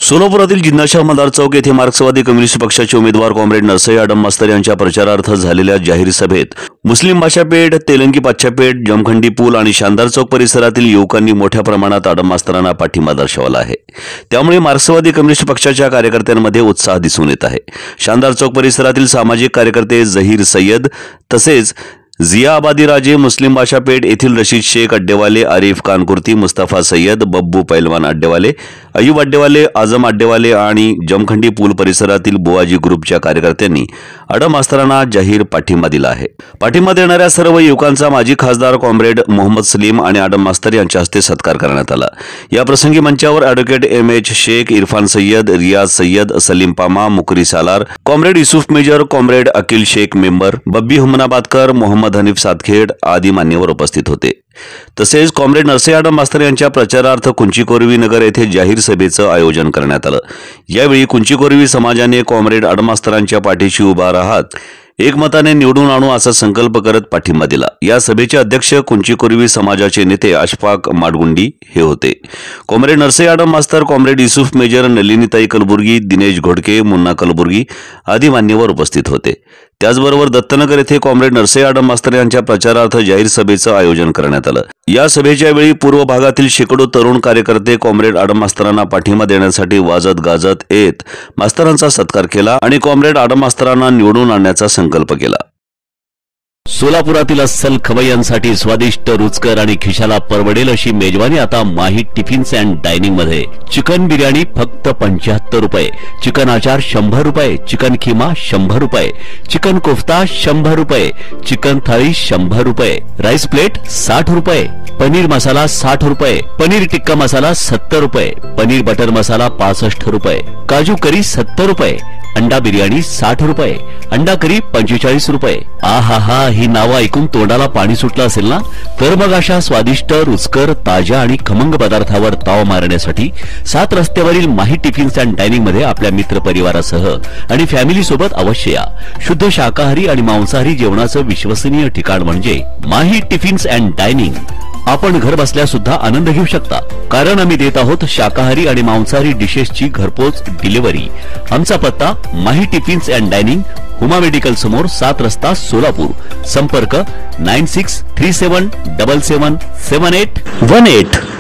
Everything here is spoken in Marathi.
सोलापुरातील जिन्नाशाह मदार चौक येथे मार्क्सवादी कम्युनिस्ट पक्षाचे उमेदवार कॉम्रेड नरसई आडम मास्तर यांच्या प्रचारार्थ झालेल्या जाहीर सभेत मुस्लिम भाषा पेठ, तेलंगी पाच्छा पेठ, जमखंडी पूल आणि शानदार चौक परिसरातील युवकांनी मोठ्या प्रमाणात आडम मास्तरांना पाठिंबा दर्शवला आहे। त्यामुळे मार्क्सवादी कम्युनिस्ट पक्षाच्या कार्यकर्त्यांमध्ये उत्साह दिसून येत आहे। शानदार चौक परिसरातील सामाजिक कार्यकर्ते जहीर सय्यद तसेच जिया आबादी राजे, मुस्लिम भाषा पेठ येथील रशीद शेख अड्डेवाले, आरिफ कानकुर्ती, मुस्तफा सय्यद, बब्बू पैलवान अड्डेवाले, अयूब अड्डेवाले, आजम अड्डेवाले आणि जमखंडी पूल परिसरातील बुवाजी ग्रुपच्या कार्यकर्त्यांनी आडम मास्तरांना जाहीर पाठिंबा दिला आहे। पाठिंबा देणाऱ्या सर्व युवकांचा माजी खासदार कॉम्रेड मोहम्मद सलीम आणि आडम मास्तर यांच्या हस्ते सत्कार करण्यात आला। या प्रसंगी मंचावर advocate M H. Shaikh, Irfan Sayyed, Riyaz Sayyed, Salim Pama, Mukri Salar, comrade Yusuf major, comrade Akil Shaikh member, Babbi Humnabadkar, Mohammad Hanif Satkhed आदी मान्यवर उपस्थित होते। तसेच कॉम्रेड नरसई आडम मास्तर यांच्या प्रचारार्थ कुंचीकोरवी नगर येथे जाहीर सभेचं आयोजन करण्यात आलं। यावेळी कुंचीकोरवी समाजाने कॉम्रेड आडम मास्तरांच्या पाठीशी उभा राहत एकमताने निवडून आणू असा संकल्प करत पाठिंबा दिला। या सभेचे अध्यक्ष कुंचीकोरवी समाजाचे नेते अशफाक माडगुंडी हे होते। कॉम्रेड नरसई आडम मास्तर, कॉम्रेड युसुफ मेजर, नलिनीताई कलबुर्गी, दिनेश घोडके, मुन्ना कलबुर्गी आदी मान्यवर उपस्थित होते। त्याचबरोबर दत्तनगर येथे कॉम्रेड नरसई आडम मास्तर यांच्या प्रचारार्थ जाहीर सभेचं आयोजन करण्यात आलं। या सभेच्या वेळी पूर्व भागातील शेकडो तरुण कार्यकर्ते कॉम्रेड आडम मास्तरांना पाठिंबा देण्यासाठी वाजत गाजत येत मास्तरांचा सत्कार केला आणि कॉम्रेड आडम मास्तरांना निवडून आणण्याचा संकल्प केला। सोलापुरातील अस्सल खवय्यांसाठी स्वादिष्ट, रुचकर आणि खिशाला परवडेल अशी मेजवानी आता माही टिफिन्स अँड डायनिंग मध्ये। चिकन बिर्याणी फक्त 75 रुपये, चिकन आचार 100 रुपये, चिकन खिमा 100 रुपये, चिकन कोफ्ता 100 रुपये, चिकन थाळी 100 रुपये, राईस प्लेट 60 रुपये, पनीर मसाला 60 रुपये, पनीर टिक्का मसाला 70 रुपये, पनीर बटर मसाला 65 रुपये, काजू करी 70 रुपये, अंडा बिर्याणी 60 रुपये, अंडा करी 45 रुपये। आहा, ही नावं ऐकून तोंडाला पाणी सुटलं असेल ना? तर मग अशा स्वादिष्ट, रुचकर, ताज्या आणि खमंग पदार्थावर ताव मारण्यासाठी 7 रस्त्यावरील माही टिफिन्स अँड डायनिंग मध्ये आपल्या मित्र परिवारासह आणि फॅमिली सोबत अवश्य या। शुद्ध शाकाहारी आणि मांसाहारी जेवणाचं विश्वसनीय ठिकाण म्हणजे माही टिफिन्स अँड डायनिंग। आपण घर बसल्या सुद्धा आनंद घेऊ शकता, कारण आम्ही देत आहोत शाकाहारी आणि मांसाहारी डिशेसची घरपोच डिलिव्हरी। आमचा पत्ता Mahi tiffins and dining, Huma medical समोर, 7 रस्ता, सोलापूर। संपर्क 9637777818।